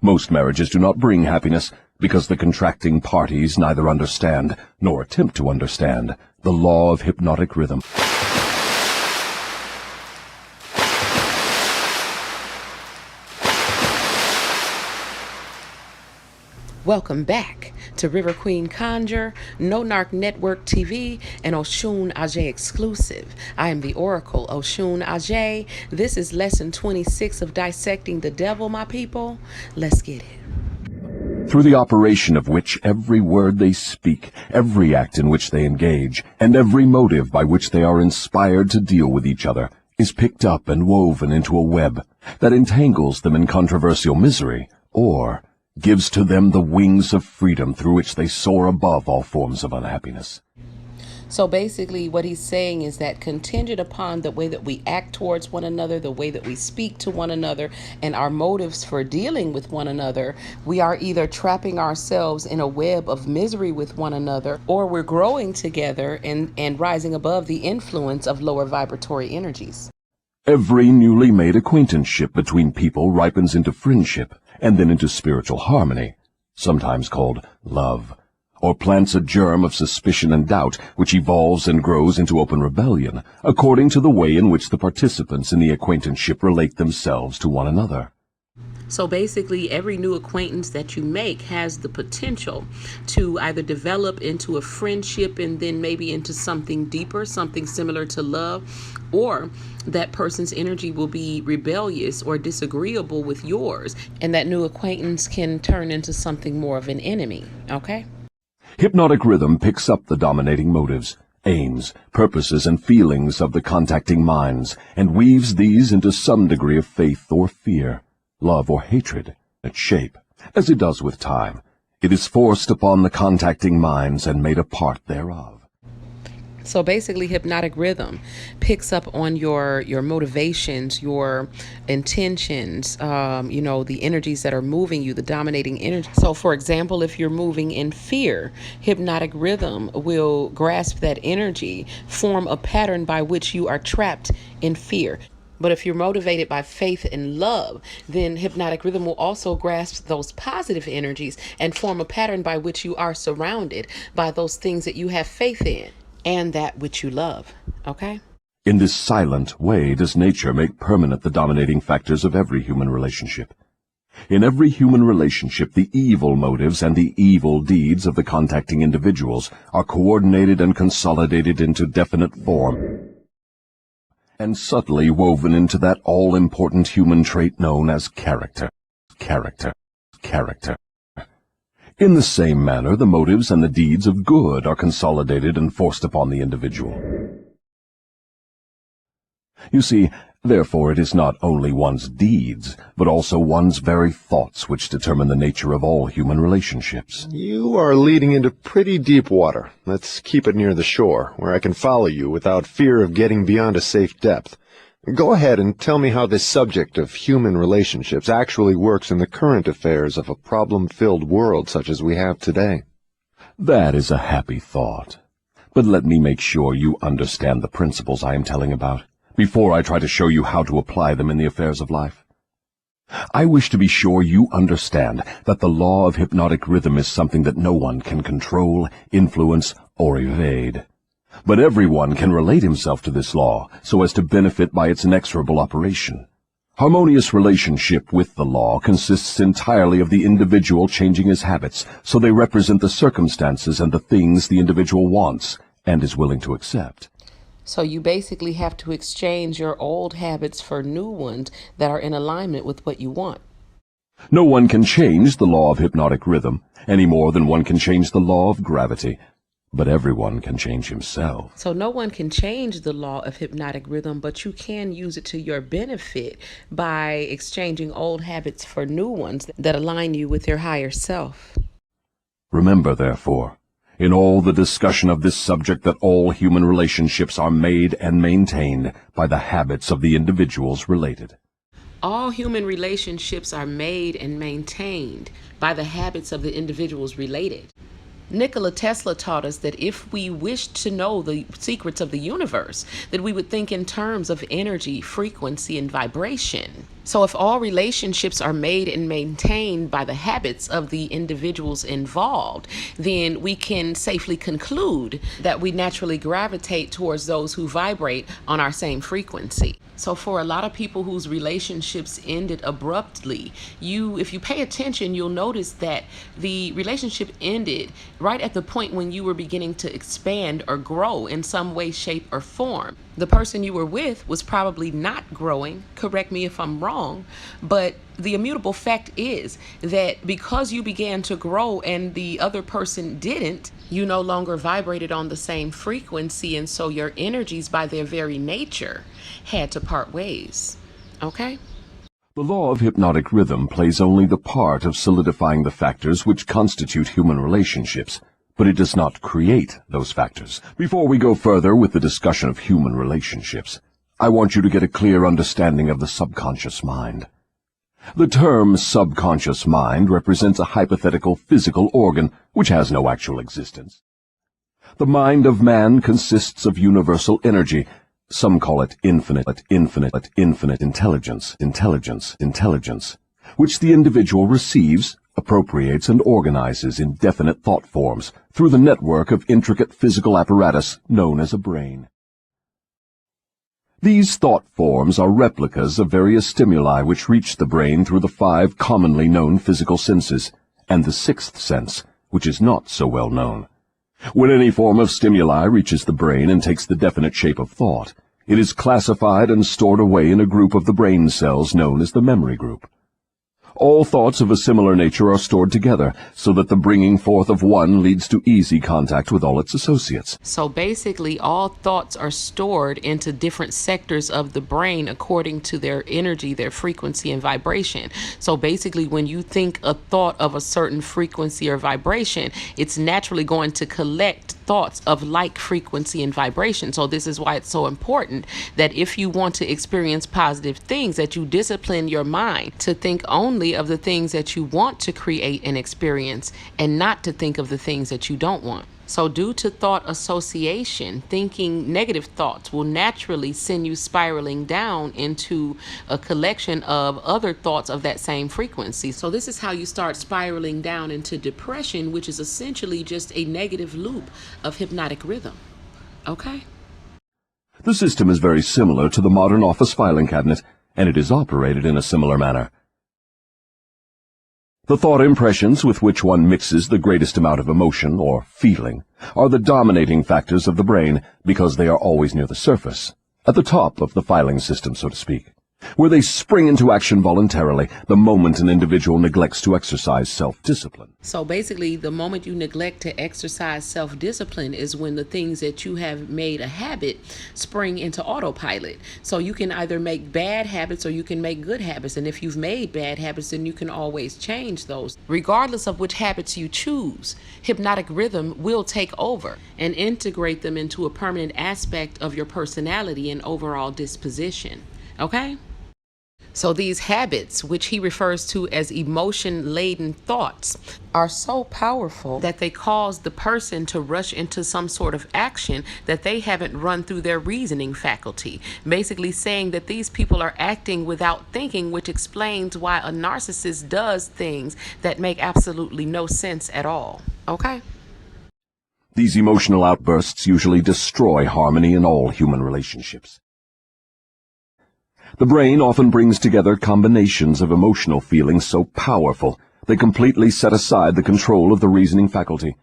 Most marriages do not bring happiness because the contracting parties neither understand nor attempt to understand the law of hypnotic rhythm. Welcome back to River Queen Conjure, No Narc Network TV, and Oshun Ajay exclusive. I am the Oracle, Oshun Ajay. This is lesson 26 of Dissecting the Devil, my people. Let's get it. Through the operation of which every word they speak, every act in which they engage, and every motive by which they are inspired to deal with each other, is picked up and woven into a web that entangles them in controversial misery, or gives to them the wings of freedom through which they soar above all forms of unhappiness. So basically what he's saying is that contingent upon the way that we act towards one another, the way that we speak to one another, and our motives for dealing with one another, we are either trapping ourselves in a web of misery with one another, or we're growing together and rising above the influence of lower vibratory energies. Every newly made acquaintanceship between people ripens into friendship and then into spiritual harmony, sometimes called love, or plants a germ of suspicion and doubt which evolves and grows into open rebellion, according to the way in which the participants in the acquaintanceship relate themselves to one another. So basically, every new acquaintance that you make has the potential to either develop into a friendship and then maybe into something deeper, something similar to love, or that person's energy will be rebellious or disagreeable with yours, and that new acquaintance can turn into something more of an enemy, okay? Hypnotic rhythm picks up the dominating motives, aims, purposes, and feelings of the contacting minds, and weaves these into some degree of faith or fear, love or hatred, its shape. As it does with time, it is forced upon the contacting minds and made a part thereof. So basically, hypnotic rhythm picks up on your motivations, your intentions, the energies that are moving you, the dominating energy. So for example, if you're moving in fear, hypnotic rhythm will grasp that energy, form a pattern by which you are trapped in fear. But if you're motivated by faith and love, then hypnotic rhythm will also grasp those positive energies and form a pattern by which you are surrounded by those things that you have faith in and that which you love, okay? In this silent way does nature make permanent the dominating factors of every human relationship. In every human relationship, the evil motives and the evil deeds of the contacting individuals are coordinated and consolidated into definite form, and subtly woven into that all-important human trait known as character. In the same manner, the motives and the deeds of good are consolidated and forced upon the individual. You see, therefore, it is not only one's deeds, but also one's very thoughts which determine the nature of all human relationships. You are leading into pretty deep water. Let's keep it near the shore, where I can follow you without fear of getting beyond a safe depth. Go ahead and tell me how this subject of human relationships actually works in the current affairs of a problem-filled world such as we have today. That is a happy thought. But let me make sure you understand the principles I am telling about, before I try to show you how to apply them in the affairs of life. I wish to be sure you understand that the law of hypnotic rhythm is something that no one can control, influence, or evade. But everyone can relate himself to this law so as to benefit by its inexorable operation. Harmonious relationship with the law consists entirely of the individual changing his habits so they represent the circumstances and the things the individual wants and is willing to accept. So you basically have to exchange your old habits for new ones that are in alignment with what you want. No one can change the law of hypnotic rhythm any more than one can change the law of gravity. But everyone can change himself. So no one can change the law of hypnotic rhythm, but you can use it to your benefit by exchanging old habits for new ones that align you with your higher self. Remember, therefore, in all the discussion of this subject, that all human relationships are made and maintained by the habits of the individuals related. All human relationships are made and maintained by the habits of the individuals related. Nikola Tesla taught us that if we wished to know the secrets of the universe, that we would think in terms of energy, frequency, and vibration. So if all relationships are made and maintained by the habits of the individuals involved, then we can safely conclude that we naturally gravitate towards those who vibrate on our same frequency. So for a lot of people whose relationships ended abruptly, if you pay attention, you'll notice that the relationship ended right at the point when you were beginning to expand or grow in some way, shape, or form. The person you were with was probably not growing, correct me if I'm wrong, but the immutable fact is that because you began to grow and the other person didn't, you no longer vibrated on the same frequency, and so your energies, by their very nature, had to part ways. Okay? The law of hypnotic rhythm plays only the part of solidifying the factors which constitute human relationships, but it does not create those factors. Before we go further with the discussion of human relationships, I want you to get a clear understanding of the subconscious mind. The term subconscious mind represents a hypothetical physical organ which has no actual existence. The mind of man consists of universal energy. Some call it infinite intelligence, which the individual receives, appropriates, and organizes in definite thought forms through the network of intricate physical apparatus known as a brain. These thought forms are replicas of various stimuli which reach the brain through the 5 commonly known physical senses, and the 6th sense, which is not so well known. When any form of stimuli reaches the brain and takes the definite shape of thought, it is classified and stored away in a group of the brain cells known as the memory group. All thoughts of a similar nature are stored together, so that the bringing forth of one leads to easy contact with all its associates. So basically, all thoughts are stored into different sectors of the brain according to their energy, their frequency, and vibration. So basically, when you think a thought of a certain frequency or vibration, it's naturally going to collect thoughts of like frequency and vibration. So this is why it's so important that if you want to experience positive things, that you discipline your mind to think only of the things that you want to create and experience, and not to think of the things that you don't want. So due to thought association, thinking negative thoughts will naturally send you spiraling down into a collection of other thoughts of that same frequency. So this is how you start spiraling down into depression, which is essentially just a negative loop of hypnotic rhythm. Okay? The system is very similar to the modern office filing cabinet, and it is operated in a similar manner. The thought impressions with which one mixes the greatest amount of emotion, or feeling, are the dominating factors of the brain because they are always near the surface, at the top of the filing system, so to speak, where they spring into action voluntarily the moment an individual neglects to exercise self-discipline. So basically, the moment you neglect to exercise self-discipline is when the things that you have made a habit spring into autopilot. So you can either make bad habits or you can make good habits. And if you've made bad habits, then you can always change those. Regardless of which habits you choose, hypnotic rhythm will take over and integrate them into a permanent aspect of your personality and overall disposition. Okay? So these habits, which he refers to as emotion-laden thoughts, are so powerful that they cause the person to rush into some sort of action that they haven't run through their reasoning faculty. Basically saying that these people are acting without thinking, which explains why a narcissist does things that make absolutely no sense at all. Okay? These emotional outbursts usually destroy harmony in all human relationships. The brain often brings together combinations of emotional feelings so powerful they completely set aside the control of the reasoning faculty.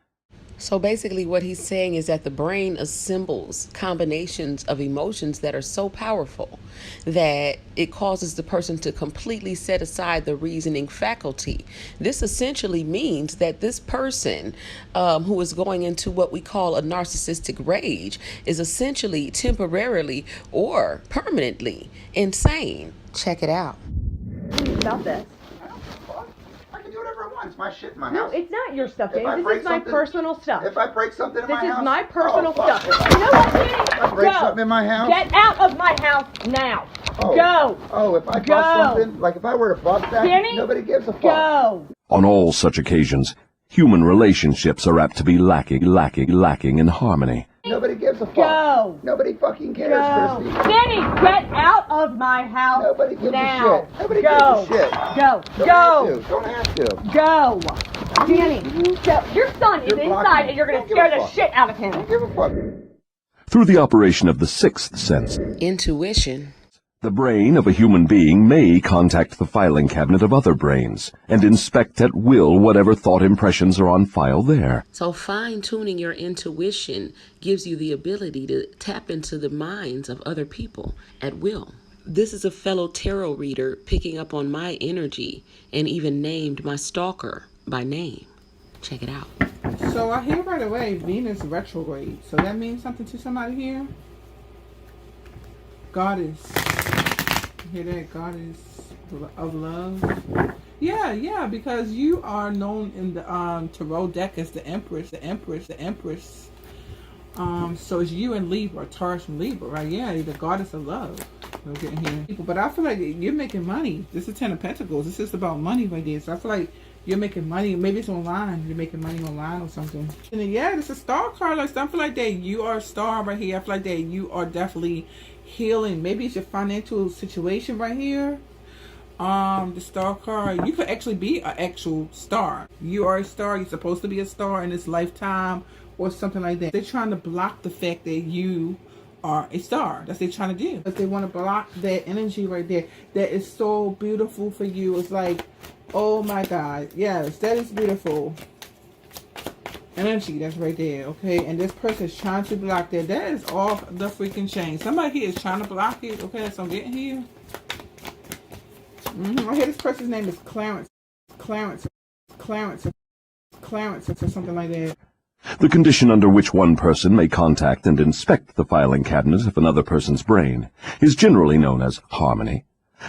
So basically what he's saying is that the brain assembles combinations of emotions that are so powerful that it causes the person to completely set aside the reasoning faculty. This essentially means that this person who is going into what we call a narcissistic rage is essentially temporarily or permanently insane. Check it out. Stop this. I can do whatever I want. It's my shit in my house. No, it's not your stuff, If I James. This break is my something- personal stuff. If I break something in my house... This is my personal fuck. stuff. You know what, Danny? If I break something in my house... Get out of my house now. Oh. Go. Oh, if I Go. bust something, like if I were to bust that, Danny, nobody gives a fuck. Go. On all such occasions, Human relationships are apt to be lacking in harmony. Nobody gives a fuck. Go. Nobody fucking cares, Go. Christy. Danny, get out of my house Nobody gives now. a shit. Nobody Go. gives a shit. Go. Don't have to. Go. Danny, go. Your son is You're inside blocking and you're going me. to Don't scare give a the fuck. shit out of him. Don't give a fuck. Through the operation of the sixth sense, Intuition. the brain of a human being may contact the filing cabinet of other brains and inspect at will whatever thought impressions are on file there. So fine-tuning your intuition gives you the ability to tap into the minds of other people at will. This is a fellow tarot reader picking up on my energy and even named my stalker by name. Check it out. So I hear right away Venus retrograde. So that means something to somebody here? Goddess. You hear that? Goddess of love. Yeah, because you are known in the tarot deck as the Empress. So it's you and Libra, Taurus and Libra, right? Yeah, the goddess of love. We're getting here. But I feel like you're making money. This is Ten of Pentacles. This is about money right there. So I feel like you're making money. Maybe it's online. You're making money online or something. And then, yeah, this is a star card. Like, I feel like that you are a star right here. I feel like that you are definitely healing. Maybe it's your financial situation right here. The star card. You could actually be an actual star. You are a star. You're supposed to be a star in this lifetime or something like that. They're trying to block the fact that you are a star. That's what they're trying to do. But they want to block that energy right there. That is so beautiful for you. It's like, oh my God. Yes, that is beautiful. Energy that's right there, okay? And this person is trying to block that. That is off the freaking chain. Somebody here is trying to block it, okay? So I'm getting here. I hear this person's name is Clarence or something like that. The condition under which one person may contact and inspect the filing cabinet of another person's brain is generally known as harmony.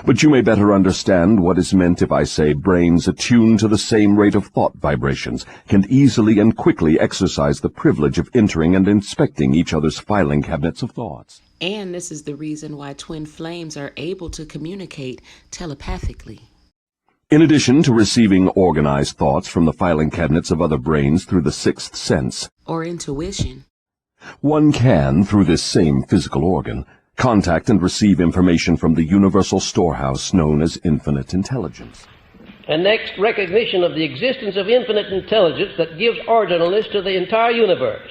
But you may better understand what is meant if I say brains attuned to the same rate of thought vibrations can easily and quickly exercise the privilege of entering and inspecting each other's filing cabinets of thoughts. And this is the reason why twin flames are able to communicate telepathically. In addition to receiving organized thoughts from the filing cabinets of other brains through the sixth sense, Or intuition. one can, through this same physical organ, contact and receive information from the universal storehouse known as infinite intelligence. And next, recognition of the existence of infinite intelligence that gives originalness to the entire universe.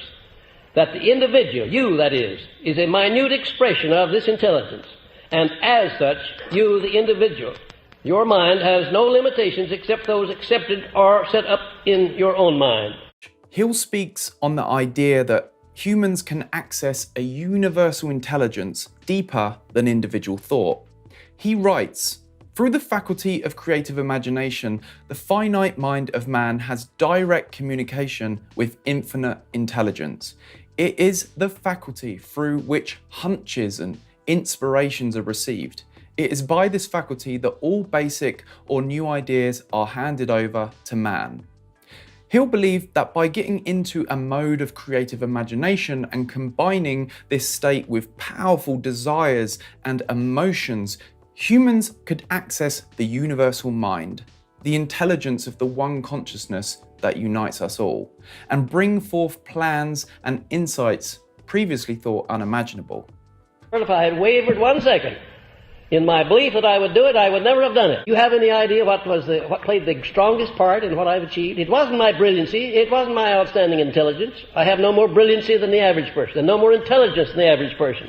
That the individual, you that is a minute expression of this intelligence. And as such, you, the individual, your mind has no limitations except those accepted or set up in your own mind. Hill speaks on the idea that humans can access a universal intelligence deeper than individual thought. He writes, "Through the faculty of creative imagination, the finite mind of man has direct communication with infinite intelligence. It is the faculty through which hunches and inspirations are received. It is by this faculty that all basic or new ideas are handed over to man." He'll believe that by getting into a mode of creative imagination and combining this state with powerful desires and emotions, humans could access the universal mind, the intelligence of the one consciousness that unites us all, and bring forth plans and insights previously thought unimaginable. Well, if I had wavered 1 second in my belief that I would do it, I would never have done it. You have any idea what played the strongest part in what I've achieved? It wasn't my brilliancy. It wasn't my outstanding intelligence. I have no more brilliancy than the average person, and no more intelligence than the average person.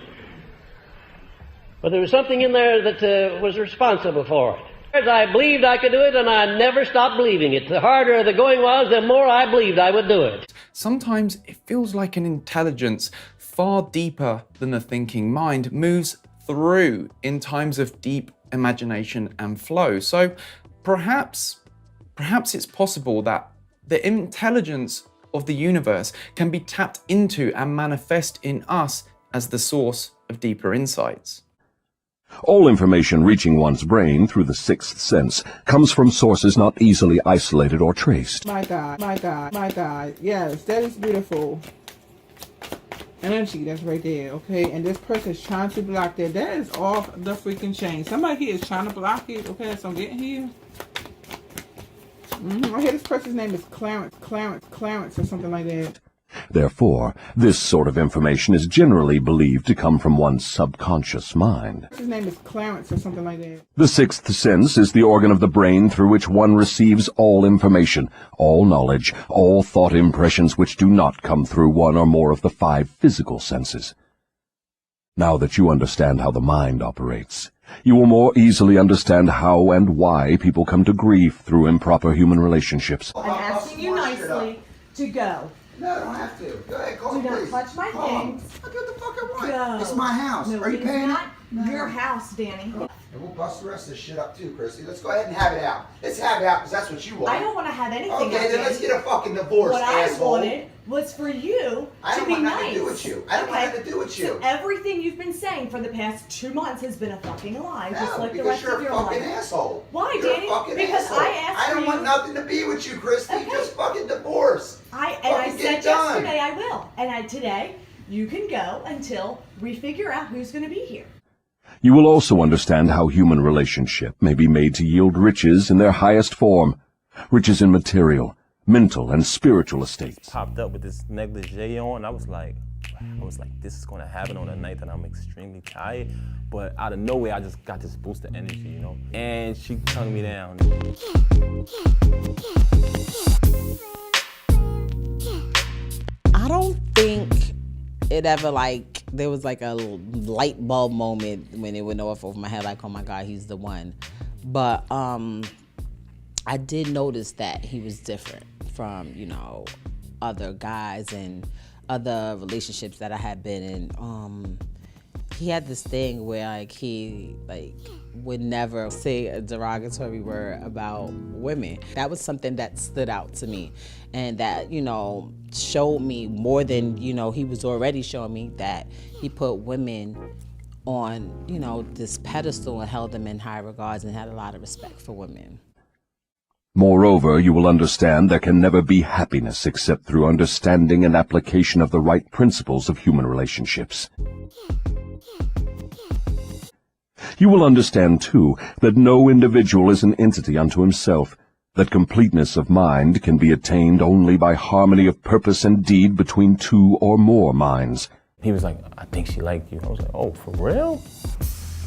But there was something in there that was responsible for it. I believed I could do it, and I never stopped believing it. The harder the going was, the more I believed I would do it. Sometimes it feels like an intelligence far deeper than the thinking mind moves through in times of deep imagination and flow. So perhaps it's possible that the intelligence of the universe can be tapped into and manifest in us as the source of deeper insights. All information reaching one's brain through the sixth sense comes from sources not easily isolated or traced. My God. Yes, that is beautiful. Energy that's right there, okay? And this person is trying to block that. That is off the freaking chain. Somebody here is trying to block it, okay? So I'm getting here. I hear this person's name is Clarence or something like that. Therefore, this sort of information is generally believed to come from one's subconscious mind. His name is Clarence or something like that. The sixth sense is the organ of the brain through which one receives all information, all knowledge, all thought impressions which do not come through one or more of the 5 physical senses. Now that you understand how the mind operates, you will more easily understand how and why people come to grief through improper human relationships. I'm asking you nicely to go. No, I don't have to. Go ahead, call Do the not police. touch my Call 'em. things. I'll do what the fuck I want. Go. It's my house. No, Are you it is paying not it? your house, Danny. And we'll bust the rest of this shit up too, Christy. Let's go ahead and have it out. Let's have it out because that's what you want. I don't want to have anything. Okay, then let's Danny. get a fucking divorce, What asshole. I wanted was for you I to don't be want nice. nothing to do with you. I don't want nothing to do with you. So everything you've been saying for the past 2 months has been a fucking lie, just like the because rest you're of a your fucking life. asshole. Why, You're Danny? a fucking Because asshole. I asked I don't for want you. nothing to be with you, Christy. Okay. Just fucking divorce. I Fucking said get done. yesterday I will, and today you can go until we figure out who's going to be here. You will also understand how human relationship may be made to yield riches in their highest form, riches in material, mental, and spiritual estates. Popped up with this negligee on. I was like, this is gonna happen on a night that I'm extremely tired. But out of nowhere, I just got this boost of energy, you know? And she tongued me down. I don't think it ever there was like a light bulb moment when it went off over my head, like, oh my God, he's the one. But I did notice that he was different from, other guys and other relationships that I had been in. He had this thing where he would never say a derogatory word about women. That was something that stood out to me, and that showed me more than he was already showing me, that he put women on this pedestal and held them in high regards and had a lot of respect for women. Moreover, you will understand there can never be happiness except through understanding and application of the right principles of human relationships. You will understand, too, that no individual is an entity unto himself, that completeness of mind can be attained only by harmony of purpose and deed between 2 or more minds. He was like, I think she liked you. I was like, oh, for real?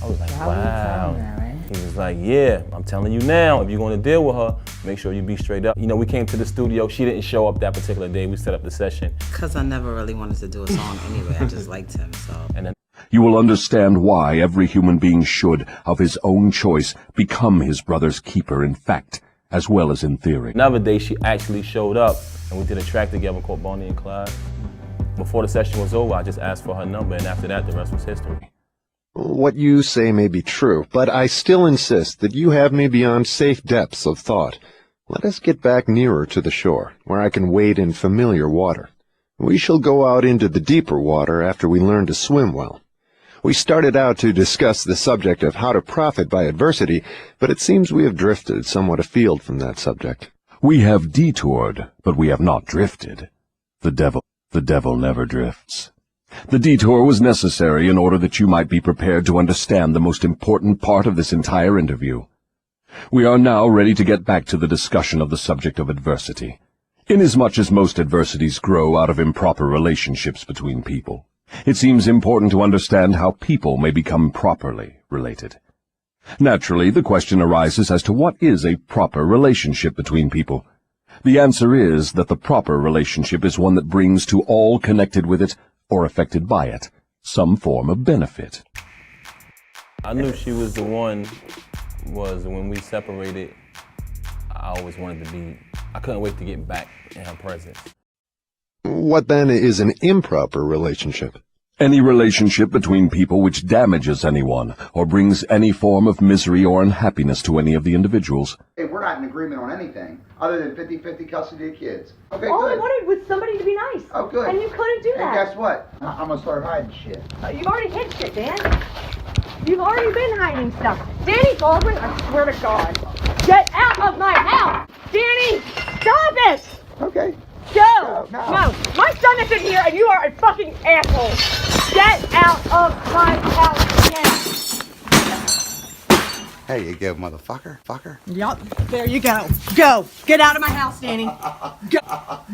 I was like, wow. He was like, yeah, I'm telling you now, if you're going to deal with her, make sure you be straight up. We came to the studio. She didn't show up that particular day. We set up the session. Because I never really wanted to do a song anyway. I just liked him, so. And then You will understand why every human being should, of his own choice, become his brother's keeper in fact, as well as in theory. another day, she actually showed up, and we did a track together called Bonnie and Clyde. Before the session was over, I just asked for her number, and after that, the rest was history. What you say may be true, but I still insist that you have me beyond safe depths of thought. Let us get back nearer to the shore, where I can wade in familiar water. We shall go out into the deeper water after we learn to swim well. We started out to discuss the subject of how to profit by adversity, but it seems we have drifted somewhat afield from that subject. We have detoured, but we have not drifted. The devil never drifts. The detour was necessary in order that you might be prepared to understand the most important part of this entire interview. We are now ready to get back to the discussion of the subject of adversity. Inasmuch as most adversities grow out of improper relationships between people, it seems important to understand how people may become properly related. Naturally, the question arises as to what is a proper relationship between people. The answer is that the proper relationship is one that brings to all connected with it, or affected by it, some form of benefit. I knew she was the one, when we separated, I always wanted to be, I couldn't wait to get back in her presence. What then is an improper relationship? Any relationship between people which damages anyone, or brings any form of misery or unhappiness to any of the individuals. Hey, we're not in agreement on anything other than 50-50 custody of kids. Okay, All good. I wanted was somebody to be nice. Oh, good. And you couldn't do Hey, that. guess what? I'm gonna start hiding shit. You've already hid shit, Dan. You've already been hiding stuff. Danny Baldwin, I swear to God. Get out of my house! Danny, stop it! Okay. Go! No. My son is in here and you are a fucking asshole! Get out of my house There you go, motherfucker. Fucker. Yup, there you go. Go. Get out of my house, Danny.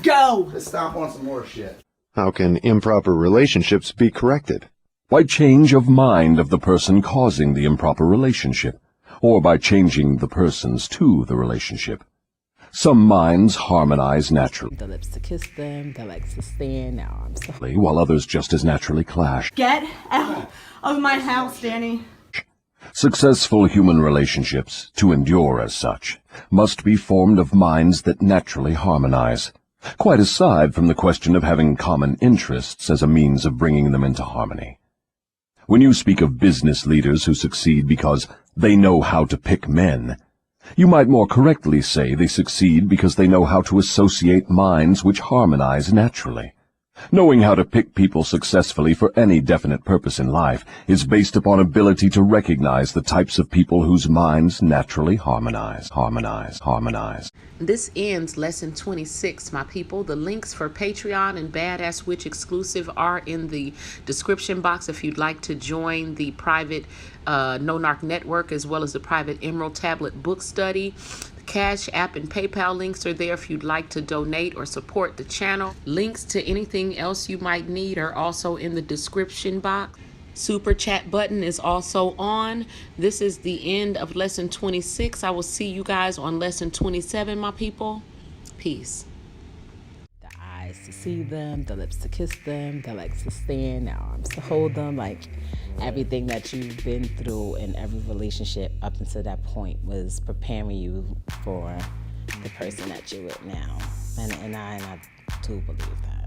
Go. Let's stomp on some more shit. How can improper relationships be corrected? By change of mind of the person causing the improper relationship, or by changing the persons to the relationship. Some minds harmonize naturally, The lips to kiss them, the legs to stand. Now I'm so while others just as naturally clash. Get out of my house, Danny. Successful human relationships, to endure as such, must be formed of minds that naturally harmonize, quite aside from the question of having common interests as a means of bringing them into harmony. When you speak of business leaders who succeed because they know how to pick men, you might more correctly say they succeed because they know how to associate minds which harmonize naturally. Knowing how to pick people successfully for any definite purpose in life is based upon ability to recognize the types of people whose minds naturally harmonize. This ends lesson 26, my people. The links for Patreon and BadassWitch exclusive are in the description box if you'd like to join the private No Narc network, as well as the private Emerald Tablet book study. Cash App and PayPal links are there if you'd like to donate or support the channel. Links to anything else you might need are also in the description box. Super chat button is also on. This is the end of lesson 26. I will see you guys on lesson 27, my people. Peace. the eyes to see them, the lips to kiss them, the legs to stand, the arms to hold them. Like everything that you've been through in every relationship up until that point was preparing you for the person that you're with now. And I do believe that.